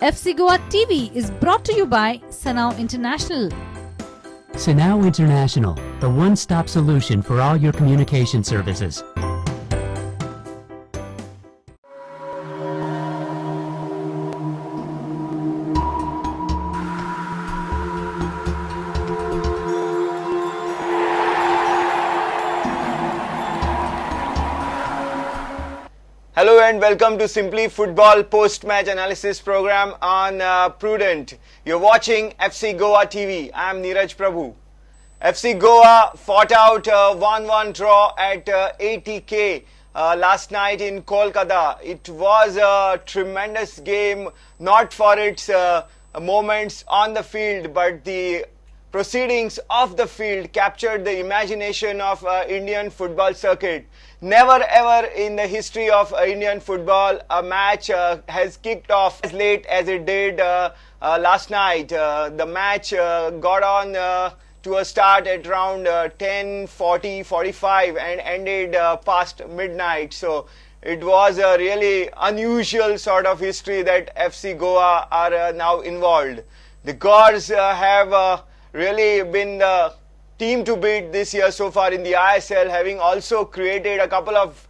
FC Goa TV is brought to you by Sanao International. Sanao International, the one-stop solution for all your communication services. Hello and welcome to Simply Football post-match analysis program on Prudent. You're watching FC Goa TV. I'm Neeraj Prabhu. FC Goa fought out a 1-1 draw at ATK last night in Kolkata. It was a tremendous game, not for its moments on the field, but the proceedings of the field captured the imagination of Indian football circuit. Never ever in the history of Indian football a match has kicked off as late as it did last night. The match got on to a start at around 10:45 and ended past midnight. So it was a really unusual sort of history that FC Goa are now involved. The Gors have really been the team to beat this year so far in the ISL, having also created a couple of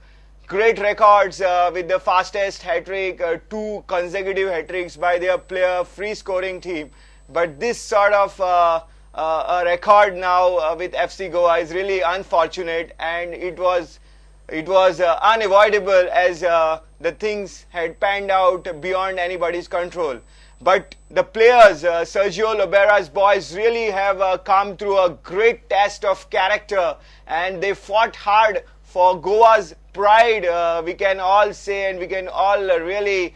great records with the fastest hat-trick, 2 consecutive hat-tricks by their player free scoring team. But this sort of a record now with FC Goa is really unfortunate, and it was unavoidable as the things had panned out beyond anybody's control. But the players, Sergio Lobera's boys, really have come through a great test of character, and they fought hard for Goa's pride, we can all say, and we can all really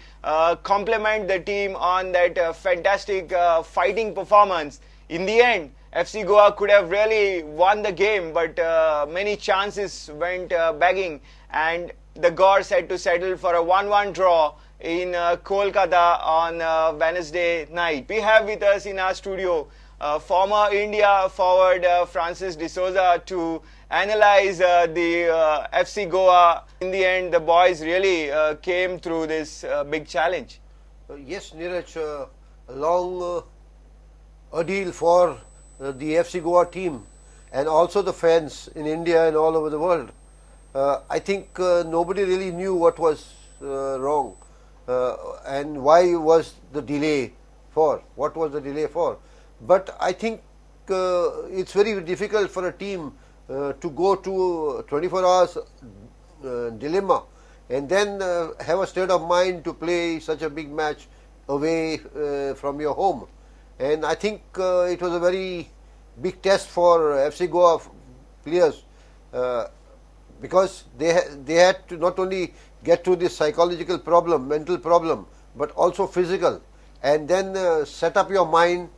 compliment the team on that fantastic fighting performance. In the end, FC Goa could have really won the game, but many chances went begging, and the Gors had to settle for a 1-1 draw in Kolkata on Wednesday night. We have with us in our studio former India forward Francis D'Souza to analyze the FC Goa. In the end, the boys really came through this big challenge. Yes, Neeraj, a long ordeal for the FC Goa team and also the fans in India and all over the world. I think nobody really knew what was wrong. And why was the delay for? What was the delay for? But I think it's very difficult for a team to go to 24 hours dilemma and then have a state of mind to play such a big match away from your home. And I think it was a very big test for FC Goa players because they had to not only get to this psychological problem, mental problem, but also physical, and then set up your mind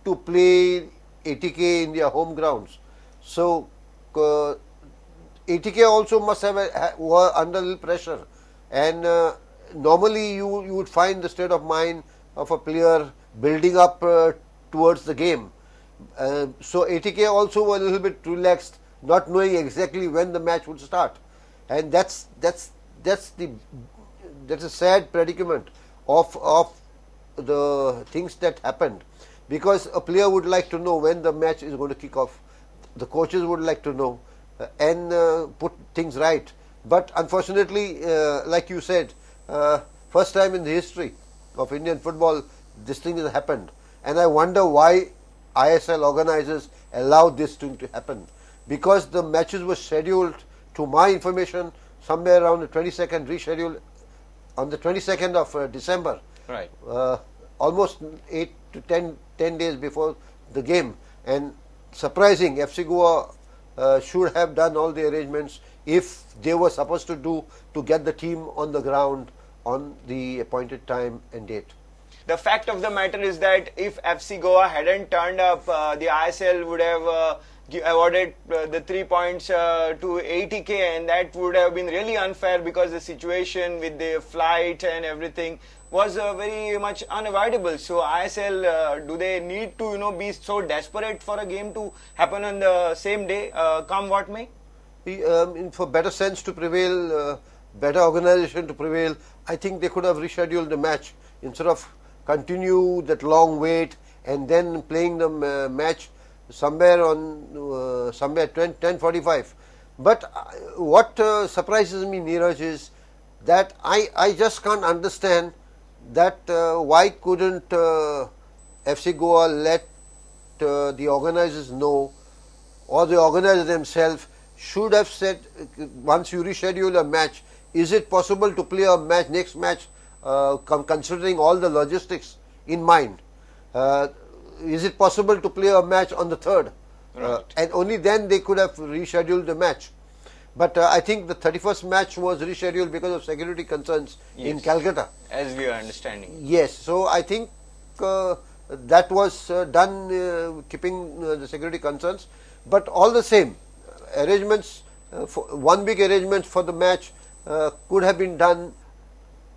to play ATK in their home grounds. So ATK also must have were under little pressure, and normally you would find the state of mind of a player building up towards the game. So ATK also were a little bit relaxed, not knowing exactly when the match would start, and that's a sad predicament of the things that happened, because a player would like to know when the match is going to kick off. The coaches would like to know and put things right. But unfortunately, like you said, first time in the history of Indian football, this thing has happened. And I wonder why ISL organizers allowed this thing to happen. Because the matches were scheduled, to my information, somewhere around the 22nd, rescheduled on the 22nd of December. Right. Almost 8 to 10 days before the game. And surprising, FC Goa should have done all the arrangements if they were supposed to get the team on the ground on the appointed time and date. The fact of the matter is that if FC Goa hadn't turned up, the ISL would have awarded the 3 points to ATK, and that would have been really unfair because the situation with the flight and everything was very much unavoidable. So ISL, do they need to be so desperate for a game to happen on the same day, come what may? For better sense to prevail, better organization to prevail, I think they could have rescheduled the match instead of continue that long wait and then playing the match somewhere on somewhere 10:45. But what surprises me, Neeraj, is that I just can't understand that why couldn't FC Goa let the organizers know, or the organizers themselves should have said, once you reschedule a match, is it possible to play a match, next match, considering all the logistics in mind? Is it possible to play a match on the 3rd? Right. And only then they could have rescheduled the match. But I think the 31st match was rescheduled because of security concerns in Calcutta. As we are understanding. Yes, so I think that was done keeping the security concerns. But all the same, arrangements, one big arrangement for the match could have been done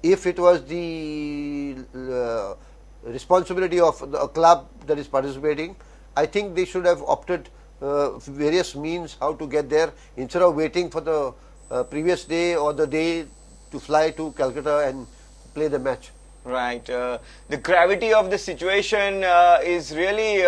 if it was the responsibility of a club that is participating. I think they should have opted various means how to get there instead of waiting for the previous day or the day to fly to Calcutta and play the match. Right. The gravity of the situation is really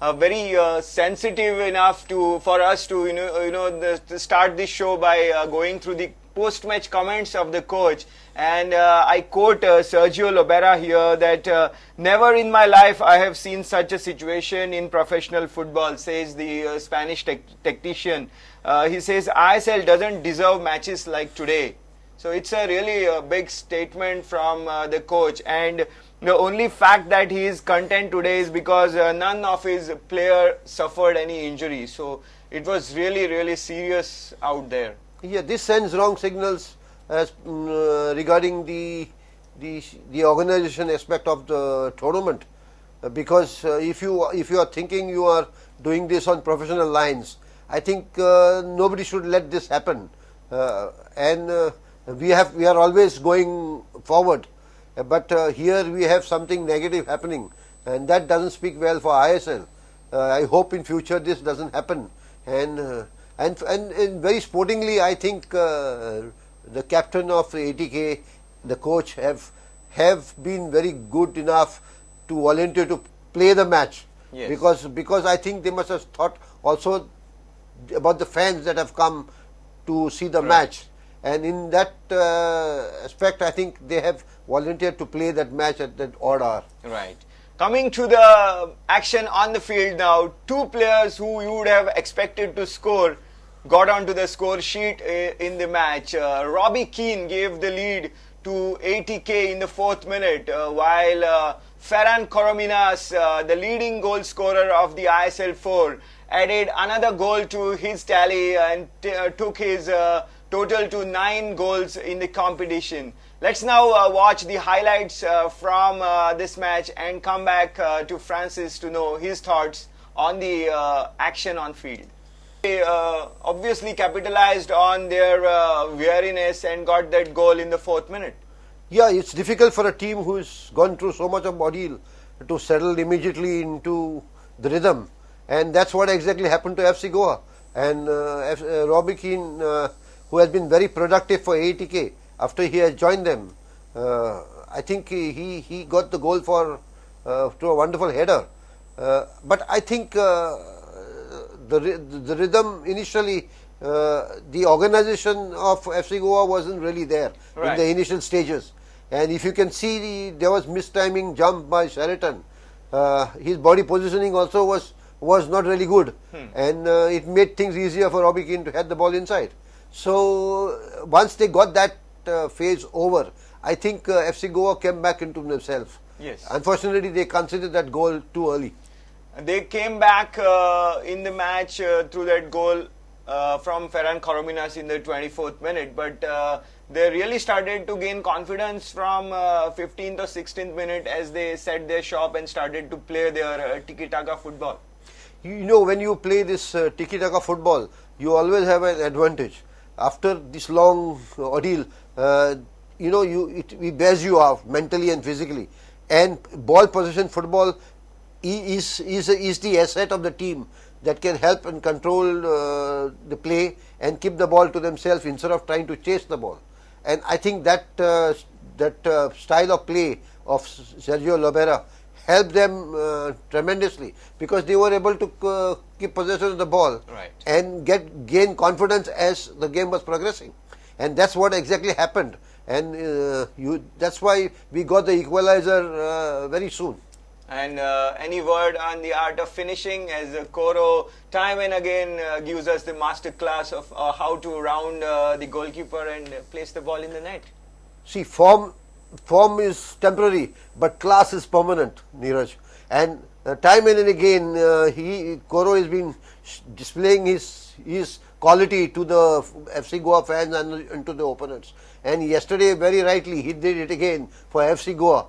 very sensitive enough for us to to start this show by going through the post-match comments of the coach. And I quote Sergio Lobera here that never in my life I have seen such a situation in professional football, says the Spanish tactician. He says ISL doesn't deserve matches like today. So it's a really big statement from the coach, and the only fact that he is content today is because none of his player suffered any injury. So it was really serious out there. Yeah, this sends wrong signals as regarding the organization aspect of the tournament, because if you are thinking you are doing this on professional lines, I think nobody should let this happen, and we are always going forward, but here we have something negative happening, and that doesn't speak well for ISL. I hope in future this doesn't happen, and very sportingly, I think the captain of the ATK, the coach, have been very good enough to volunteer to play the match. Yes. Because I think they must have thought also about the fans that have come to see the match, and in that aspect, I think they have volunteered to play that match at that odd hour. Right. Coming to the action on the field now, two players who you would have expected to score got onto the score sheet in the match. Robbie Keane gave the lead to ATK in the 4th minute, while Ferran Corominas, the leading goal scorer of the ISL 4, added another goal to his tally and took his total to 9 goals in the competition. Let's now watch the highlights from this match and come back to Francis to know his thoughts on the action on field. They obviously capitalized on their weariness and got that goal in the 4th minute. Yeah, it's difficult for a team who's gone through so much of ordeal to settle immediately into the rhythm, and that's what exactly happened to FC Goa. And Robbie Keane, who has been very productive for ATK after he has joined them, I think he got the goal for to a wonderful header. But I think the rhythm initially, the organization of FC Goa wasn't really there in the initial stages. And if you can see, there was mistiming jump by Sheraton. His body positioning also was not really good, and it made things easier for Robbie Keane to head the ball inside. So once they got that phase over, I think FC Goa came back into themselves. Yes. Unfortunately, they considered that goal too early. They came back in the match through that goal from Ferran Corominas in the 24th minute, but they really started to gain confidence from 15th or 16th minute as they set their shop and started to play their tiki-taka football. You know, when you play this tiki-taka football, you always have an advantage. After this long ordeal, it bears you off mentally and physically. And ball possession football is the asset of the team that can help and control the play and keep the ball to themselves instead of trying to chase the ball. And I think that style of play of Sergio Lobera helped them tremendously, because they were able to keep possession of the ball Right. and gain confidence as the game was progressing, and that's what exactly happened. And that's why we got the equalizer very soon. And any word on the art of finishing, as Koro time and again gives us the master class of how to round the goalkeeper and place the ball in the net? See, form is temporary, but class is permanent, Neeraj. And time and again, Koro has been displaying his quality to the FC Goa fans and to the opponents. And yesterday, very rightly, he did it again for FC Goa.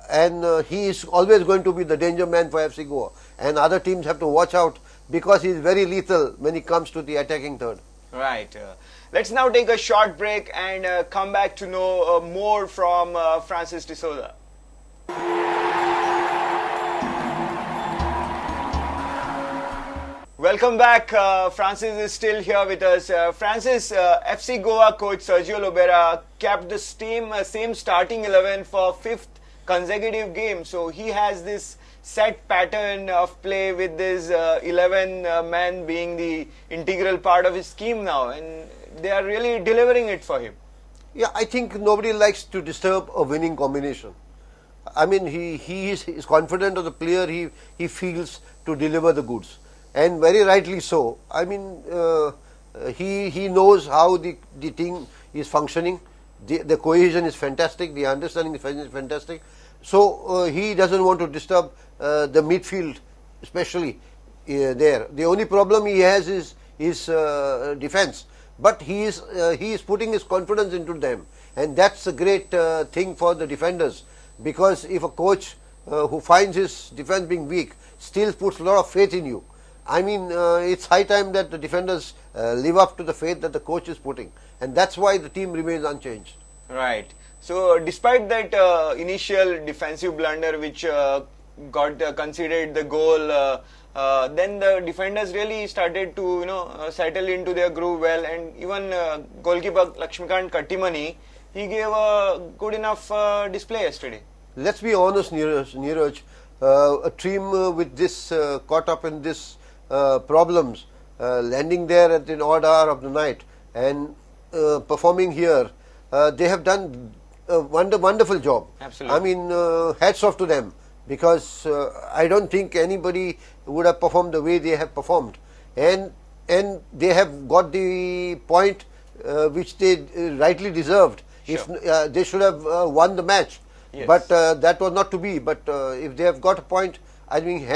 And he is always going to be the danger man for FC Goa. And other teams have to watch out, because he is very lethal when it comes to the attacking third. Right. Let's now take a short break and come back to know more from Francis de Souza. Welcome back. Francis is still here with us. Francis, FC Goa coach Sergio Lobera kept the same starting 11 for fifth consecutive game. So he has this set pattern of play with this 11 men being the integral part of his scheme now, and they are really delivering it for him. Yeah, I think nobody likes to disturb a winning combination. I mean, he is confident of the player he feels to deliver the goods, and very rightly so. I mean, he knows how the team is functioning. The cohesion is fantastic. The understanding is fantastic. So he doesn't want to disturb the midfield, especially there. The only problem he has is defense, but he is putting his confidence into them, and that's a great thing for the defenders, because if a coach who finds his defense being weak still puts a lot of faith in you, I mean, it's high time that the defenders live up to the faith that the coach is putting, and that's why the team remains unchanged. Right. So despite that initial defensive blunder which got conceded the goal, then the defenders really started to settle into their groove well, and even goalkeeper Lakshmikant Kattimani, he gave a good enough display yesterday. Let's be honest, Neeraj, a team with this caught up in this problems, landing there at an odd hour of the night and performing here, they have done a wonderful job. Absolutely. I mean, hats off to them, because I don't think anybody would have performed the way they have performed, and they have got the point which they rightly deserved. Sure. If they should have won the match, yes. But that was not to be. But if they have got a point, I think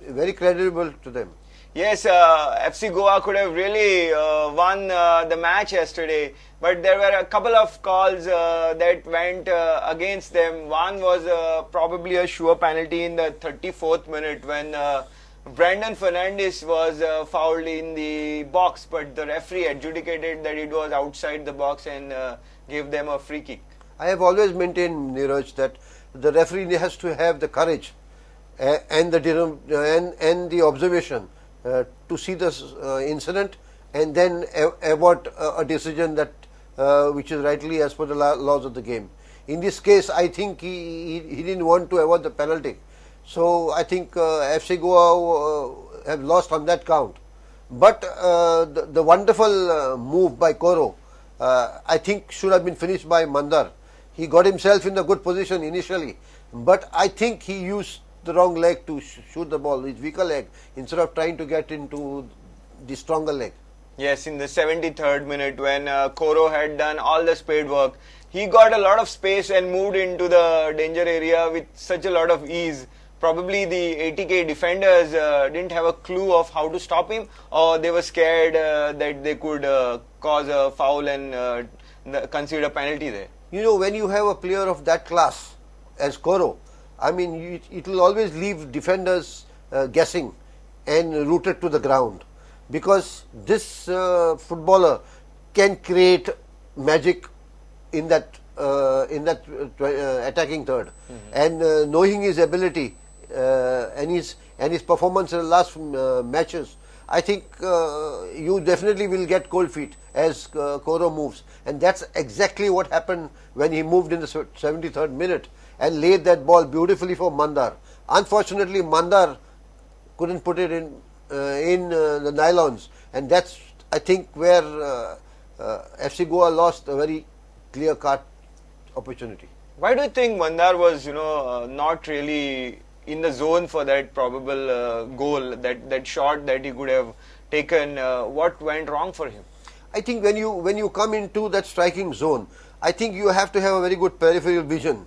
very creditable to them. Yes, FC Goa could have really won the match yesterday, but there were a couple of calls that went against them. One was probably a sure penalty in the 34th minute when Brandon Fernandes was fouled in the box, but the referee adjudicated that it was outside the box and gave them a free kick. I have always maintained, Neeraj, that the referee has to have the courage and the observation to see this incident and then award a decision that which is rightly as per the laws of the game. In this case, I think he didn't want to award the penalty. So I think FC Goa have lost on that count. But the wonderful move by Koro, I think should have been finished by Mandar. He got himself in the good position initially, but I think he used the wrong leg to shoot the ball, his weaker leg, instead of trying to get into the stronger leg. Yes, in the 73rd minute when Koro had done all the spade work, he got a lot of space and moved into the danger area with such a lot of ease. Probably the 80k defenders didn't have a clue of how to stop him, or they were scared that they could cause a foul and concede a penalty there. You know, when you have a player of that class as Koro, I mean, it will always leave defenders guessing and rooted to the ground, because this footballer can create magic in that attacking third, and knowing his ability and his performance in the last matches, I think you definitely will get cold feet as Koro moves, and that's exactly what happened when he moved in the 73rd minute. and laid that ball beautifully for Mandar. Unfortunately, Mandar couldn't put it in the nylons, and that's, I think, where FC Goa lost a very clear-cut opportunity. Why do you think Mandar was, not really in the zone for that probable goal, that shot that he could have taken? What went wrong for him? I think when you come into that striking zone, I think you have to have a very good peripheral vision.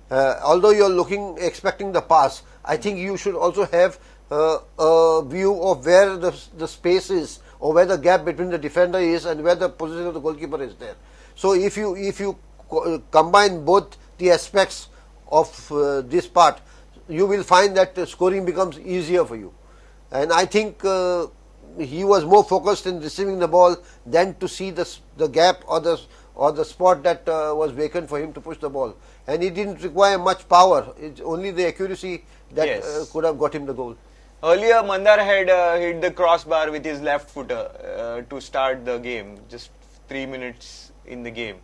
Although you are expecting the pass, I think you should also have a view of where the space is, or where the gap between the defender is, and where the position of the goalkeeper is there. So if you combine both the aspects of this part, you will find that scoring becomes easier for you. And I think he was more focused in receiving the ball than to see the gap or the spot that was vacant for him to push the ball. And it didn't require much power. It's only the accuracy that Yes. could have got him the goal. Earlier, Mandar had hit the crossbar with his left footer to start the game, just 3 minutes in the game.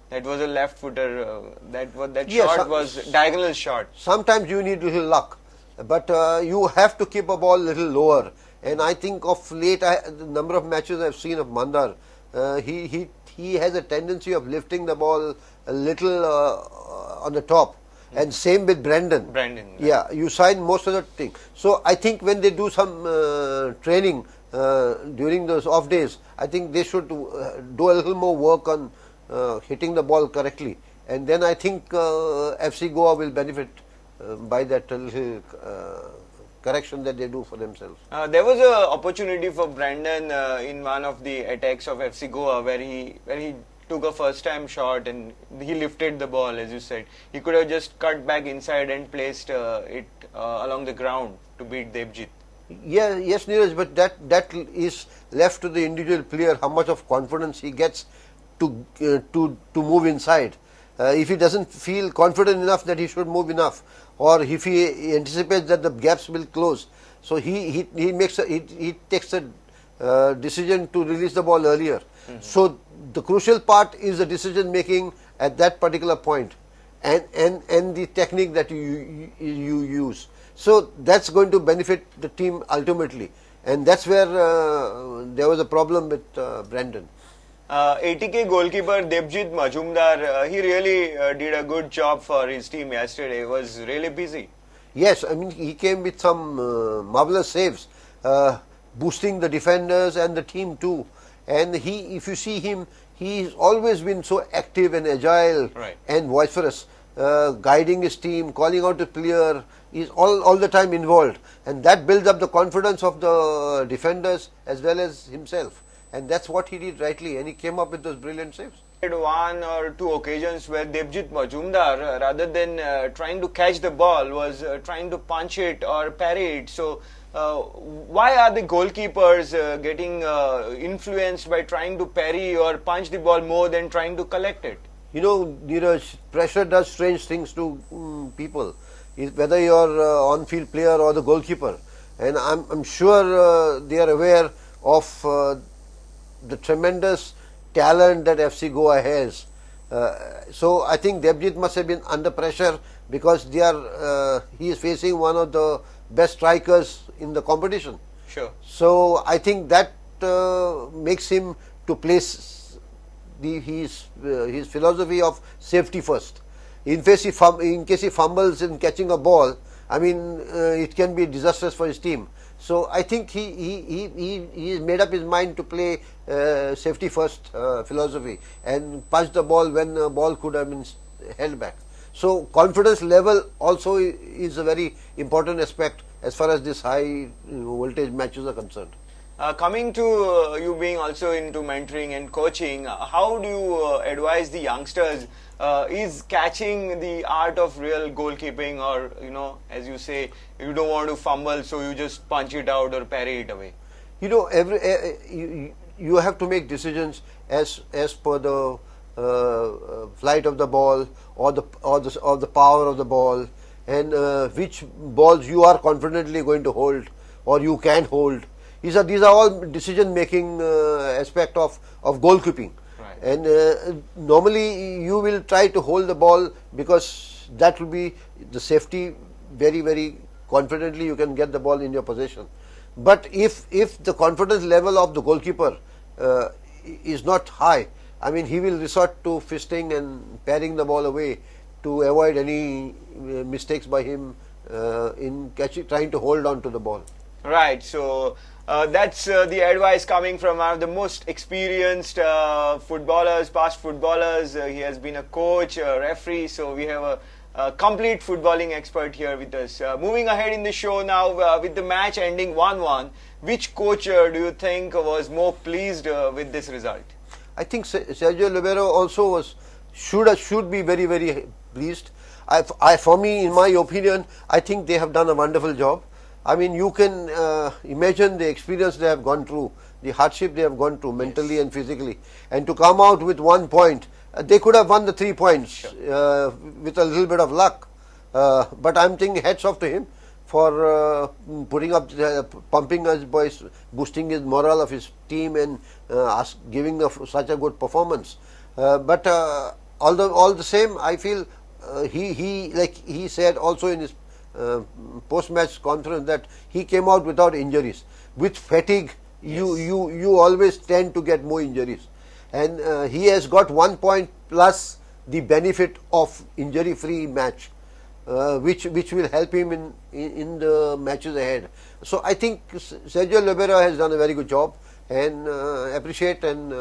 That was a left footer. That Yes, shot was diagonal shot. Sometimes you need little luck, but you have to keep a ball little lower. And I think of late, the number of matches I've seen of Mandar, he has a tendency of lifting the ball a little on the top. And same with Brandon. Brandon. Yeah, you sign most of the thing. So I think when they do some training during those off days, I think they should do a little more work on hitting the ball correctly. And then I think FC Goa will benefit by that little correction that they do for themselves. There was an opportunity for Brandon in one of the attacks of FC Goa where he took a first time shot and he lifted the ball, as you said. He could have just cut back inside and placed it along the ground to beat Debjit. Yeah, yes, Neeraj, but that is left to the individual player, how much of confidence he gets to move inside. If he doesn't feel confident enough that he should move enough, or if he anticipates that the gaps will close, so he takes a decision to release the ball earlier. So the crucial part is the decision making at that particular point, and the technique that you use. So that's going to benefit the team ultimately, and that's where there was a problem with Brandon. ATK goalkeeper Debjit Majumdar, he really did a good job for his team yesterday. He was really busy. Yes, I mean he came with some marvelous saves, boosting the defenders and the team too. And if you see him, he's always been so active and agile, Right. and vociferous, guiding his team, calling out the player. He's all the time involved, and that builds up the confidence of the defenders as well as himself. And that's what he did rightly, and he came up with those brilliant saves. Had one or two occasions where Debjit Majumdar, rather than trying to catch the ball, was trying to punch it or parry it. So why are the goalkeepers getting influenced by trying to parry or punch the ball more than trying to collect it? You know, Neeraj, pressure does strange things to people, whether you're on-field player or the goalkeeper. And I'm sure they are aware of the tremendous talent that FC Goa has. So I think Debjit must have been under pressure because he is facing one of the best strikers in the competition. Sure. So I think that makes him to place his philosophy of safety first. In case he fumbles in catching a ball, I mean it can be disastrous for his team. So I think he made up his mind to play safety first philosophy and punch the ball when the ball could have been held back. So confidence level also is a very important aspect as far as this high voltage matches are concerned. Coming to you being also into mentoring and coaching, how do you advise the youngsters? Is catching the art of real goalkeeping, or as you say, you don't want to fumble, so you just punch it out or parry it away? You know, you have to make decisions as per the flight of the ball or the power of the ball, and which balls you are confidently going to hold or you can hold. These are all decision making aspect of goalkeeping. Right. And normally you will try to hold the ball because that will be the safety. Very, very confidently you can get the ball in your possession. But if the confidence level of the goalkeeper is not high, I mean, he will resort to fisting and parrying the ball away to avoid any mistakes by him in trying to hold on to the ball. Right, so that's the advice coming from one of the most experienced footballers, past footballers. He has been a coach, a referee, so we have a complete footballing expert here with us. Moving ahead in the show now, with the match ending 1-1, which coach do you think was more pleased with this result? I think Sergio Libero also should be very, very pleased. For me, in my opinion, I think they have done a wonderful job. I mean, you can imagine the experience they have gone through, the hardship they have gone through mentally and physically, and to come out with 1 point. They could have won the 3 points with a little bit of luck. But I'm thinking hats off to him for putting up, pumping his boys, boosting his morale of his team, and giving such a good performance. But all the same, I feel he like he said also in his post-match conference that he came out without injuries. With fatigue, you always tend to get more injuries, and he has got 1 point plus the benefit of injury-free match, which will help him in the matches ahead. So I think Sergio Libero has done a very good job, and appreciate, and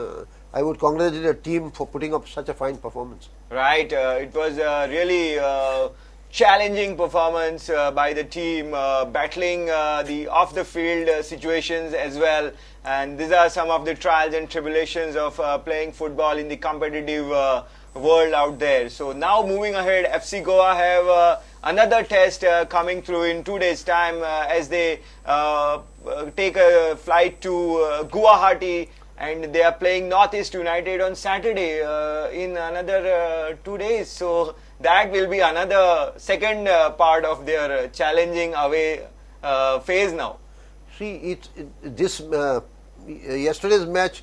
I would congratulate the team for putting up such a fine performance. Right, it was really challenging performance by the team, battling the off the field situations as well, and these are some of the trials and tribulations of playing football in the competitive world out there. So now moving ahead, FC Goa have another test coming through in 2 days time as they take a flight to Guwahati, and they are playing Northeast United on Saturday in another 2 days. So that will be another second part of their challenging away phase now. See, yesterday's match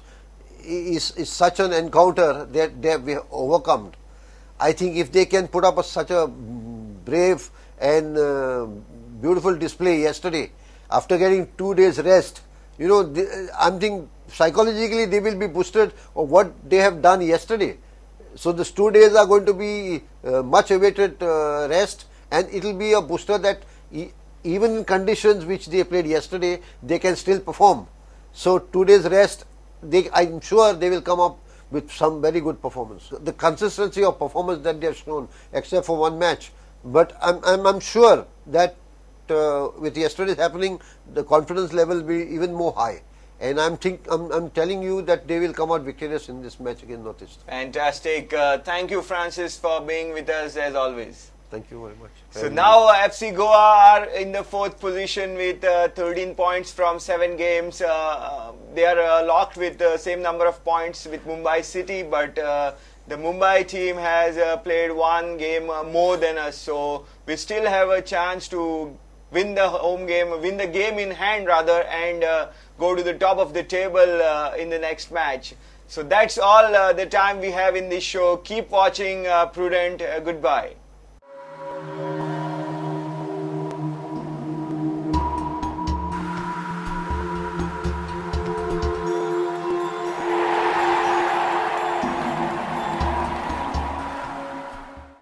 is such an encounter that they have overcome. I think if they can put up such a brave and beautiful display yesterday, after getting 2 days rest, you know, I'm thinking psychologically they will be boosted of what they have done yesterday. So these 2 days are going to be much awaited rest, and it will be a booster that even in conditions which they played yesterday, they can still perform. So 2 days rest, I'm sure they will come up with some very good performance. The consistency of performance that they have shown, except for one match, but I'm sure that with yesterday's happening, the confidence level will be even more high. And I'm telling you that they will come out victorious in this match against Northeast. Fantastic. Thank you, Francis, for being with us as always. Thank you very much. So now FC Goa are in the 4th position with 13 points from 7 games. They are locked with the same number of points with Mumbai City, but the Mumbai team has played 1 game more than us. So we still have a chance to win the home game, win the game in hand rather, and go to the top of the table in the next match. So that's all the time we have in this show. Keep watching Prudent. Goodbye.